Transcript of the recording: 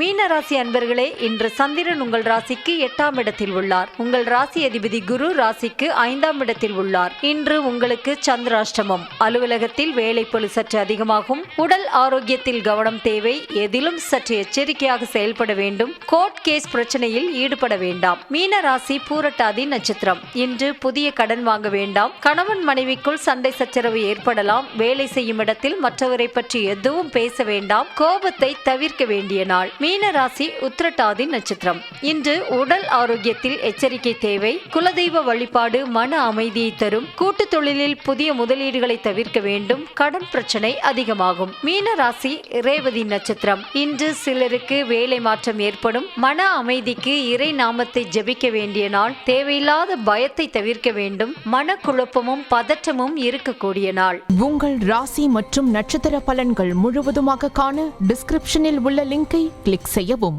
மீனராசி அன்பர்களே, இன்று சந்திரன் உங்கள் ராசிக்கு 8ஆம் இடத்தில் உள்ளார். உங்கள் ராசி அதிபதி குரு ராசிக்கு 5ஆம் இடத்தில் உள்ளார். இன்று உங்களுக்கு சந்திராஷ்டமம். அலுவலகத்தில் வேலைப்பளு சற்று அதிகமாகும். உடல் ஆரோக்கியத்தில் கவனம் தேவை. எதிலும் சற்று எச்சரிக்கையாக செயல்பட வேண்டும். கோர்ட் கேஸ் பிரச்சனையில் ஈடுபட வேண்டாம். மீனராசி பூரட்டாதி நட்சத்திரம். இன்று புதிய கடன் வாங்க வேண்டாம். கணவன் மனைவிக்குள் சண்டை சச்சரவு ஏற்படலாம். வேலை செய்யும் இடத்தில் மற்றவரை பற்றி எதுவும் பேச வேண்டாம். கோபத்தை தவிர்க்க வேண்டிய நாள். மீனராசி உத்திரட்டாதி நட்சத்திரம். இன்று உடல் ஆரோக்கியத்தில் எச்சரிக்கை தேவை. குலதெய்வ வழிபாடு மன அமைதியை தரும். கூட்டு தொழிலில் புதிய முதலீடுகளை தவிர்க்க வேண்டும். கடன் பிரச்சனை அதிகமாகும். மீனராசி ரேவதி நட்சத்திரம். இன்று சிலருக்கு வேலை மாற்றம் ஏற்படும். மன அமைதிக்கு இறை நாமத்தை ஜபிக்க வேண்டிய நாள். தேவையில்லாத பயத்தை தவிர்க்க வேண்டும். மனக்குழப்பமும் பதற்றமும் இருக்கக்கூடிய நாள். உங்கள் ராசி மற்றும் நட்சத்திர பலன்கள் முழுவதுமாக காண டிஸ்கிரிப்ஷனில் உள்ள லிங்கை கிளிக் செய்யவும்.